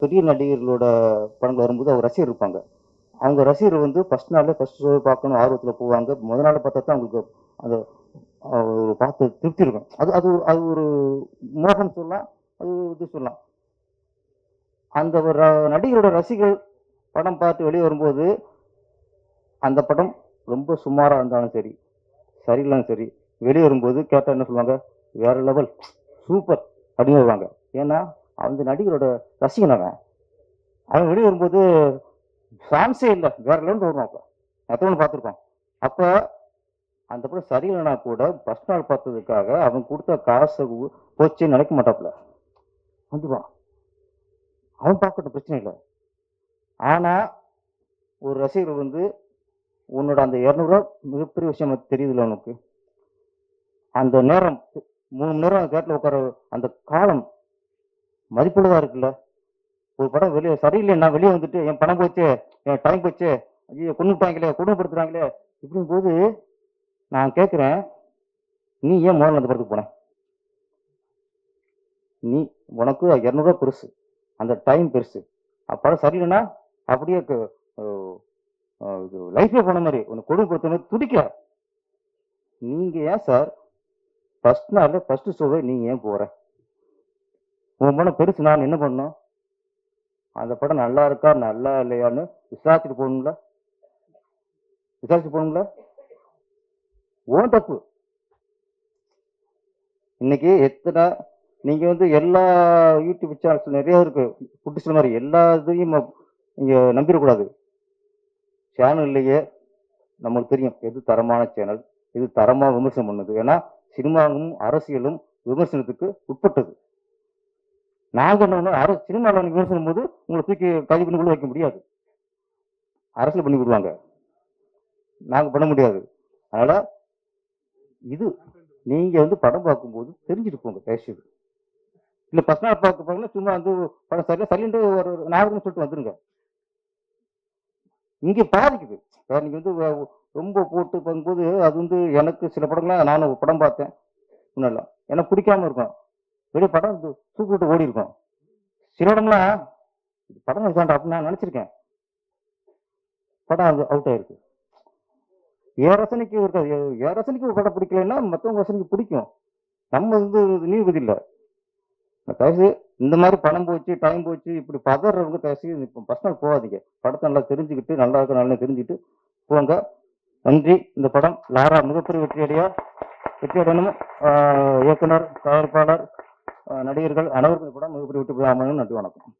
பெரிய நடிகர்களோட படங்கள் வரும்போது அவங்க ரசிகர் இருப்பாங்க. அவங்க ரசிகர் வந்து ஃபர்ஸ்ட் நாளே ஃபர்ஸ்ட் ஷோ பார்க்கணும் ஆர்வத்துல போவாங்க. முதல் நாள் பார்த்தா தான் அவங்களுக்கு அந்த ஒரு பார்த்து திருப்தி இருக்கும். அது அது அது ஒரு மோகம் சொல்லலாம். அது இது சொல்லலாம். அந்த ஒரு நடிகரோட ரசிகர்கள் படம் பார்த்து வெளியே வரும்போது, அந்த படம் ரொம்ப சுமாரா இருந்தாலும் சரி, சரியில்லைனாலும் சரி, வெளியே வரும்போது கேட்டா என்ன சொல்லுவாங்க? வேற லெவல், சூப்பர் அப்படின்னு வருவாங்க. ஏன்னா, அந்த நடிகரோட ரசிகன் அவன். அவன் வெளியே வரும்போது சான்ஸே இல்ல. வேற லெவல்ல வருவான் அப்ப. எத்தன பார்த்துருக்கோம். அப்ப அந்த படம் சரியில்லைனா கூட ஃபர்ஸ்ட் நாள் பார்த்ததுக்காக அவன் குடுத்த காசு போச்சுன்னு நினைக்க மாட்டாப்புல. வந்துருவான். அவன் பார்க்கட்டும் பிரச்சனை இல்ல. ஆனா, ஒரு ரசிகர் வந்து உன்னோட அந்த ரூ. 200 மிகப்பெரிய விஷயம் தெரியுதுல்ல உனக்கு. அந்த நேரம் 3 மணி நேரம் தியேட்டர்ல உட்கார அந்த காலம் மதிப்புள்ளதா இருக்குல்ல. ஒரு படம் வெளிய சரியில்லைன்னா வெளிய வந்துட்டு என் பணம் போச்சு, என் டைம் போச்சு, ஐயோ கொன்னுட்டாங்களே, கொடுமைப்படுத்துறாங்களே இப்படிங்கும்போது நான் கேட்கிறேன், நீ ஏன் முதல்ல அந்த படத்துக்கு போன? நீ உனக்கு ரூ. 200 பெருசு. அந்த டைம் பெருசு. படம் சரியில்லைன்னா அப்படியே அ இது லைஃபே போன மாரி உன்னை கொடுமைப்படுத்துன மாரி துடிக்கிற. நீங்க ஏன் சார் ஃபர்ஸ்ட் நாள்ல ஃபர்ஸ்ட் ஷோவே நீங்க ஏன் போற? உன் படம் பெருசு நான் என்ன பண்ணணும்? அந்த படம் நல்லா இருக்கா, நல்லா இல்லையான்னு விசாரிச்சுட்டு போகணும்ல? விசாரிச்சு போகணும்ல? உன் தப்பு. இன்னைக்கு எத்தனை நீங்க வந்து எல்லா யூடியூப் சேனல்ஸ் நிறைய இருக்கு. குட்டி சொன்ன மாரி எல்லா இதையும் நீங்க நம்பிடக்கூடாது. சேனல்லையே நமக்கு தெரியும் எது தரமான சேனல், எது தரமா விமர்சனம் பண்ணுது. ஏன்னா சினிமாவும் அரசியலும் விமர்சனத்துக்கு உட்பட்டது. நாங்க என்ன சினிமாவில் நீங்க விமர்சனம் போது உங்களை தூக்கி கைது பண்ணி உள்ள வைக்க முடியாது. அரசியல் பண்ணி விடுவாங்க. நாங்க பண்ண முடியாது. அதனால இது நீங்க வந்து படம் பார்க்கும்போது தெரிஞ்சுட்டு போங்க தயவுசெய்து. இல்ல ஃபர்ஸ்ட் நாள் பார்க்க போறீங்கன்னா சும்மா வந்து படம் சரியில்லை சரியில்லைன்னு ஒரு நாகரிகம் சொல்லிட்டு வந்துருங்க. இங்க பாதிக்குது. வேற நீங்க வந்து ரொம்ப போட்டு பார்க்கும்போது அது வந்து எனக்கு சில படங்கள்லாம் நானும் ஒரு படம் பார்த்தேன் முன்னாடிலாம். எனக்கு பிடிக்காம இருக்கும். வெளிய படம் தூக்கி விட்டு ஓடி இருக்கும். சில இடம்லாம் படம் வேண்டாம் அப்படின்னு நான் நினைச்சிருக்கேன். படம் அது அவுட் ஆயிருக்கு. என் ரசனைக்கு இருக்காது. என் ரசனைக்கு ஒரு படம் பிடிக்கலைன்னா மற்றவங்க ரசனைக்கு பிடிக்கும். நம்ம வந்து நீதிபதி இல்ல. தயவுசெய்து இந்த மாதிரி பணம் போச்சு, டைம் போச்சு, இப்படி பதறவங்க தயவுசெய்து இப்போ ஃபர்ஸ்ட் நாள் போகாதீங்க. படத்தை நல்லா தெரிஞ்சுக்கிட்டு, நல்லா இருக்க நல்லா தெரிஞ்சுக்கிட்டு போங்க. நன்றி. இந்த படம் லாரா மிகப்பெரிய வெற்றி அடையணும். இயக்குனர், தயாரிப்பாளர், நடிகர்கள் அனைவருக்கும் இந்த படம் மிகப்பெரிய வெற்றி பெற அமையணும். நன்றி, வணக்கம்.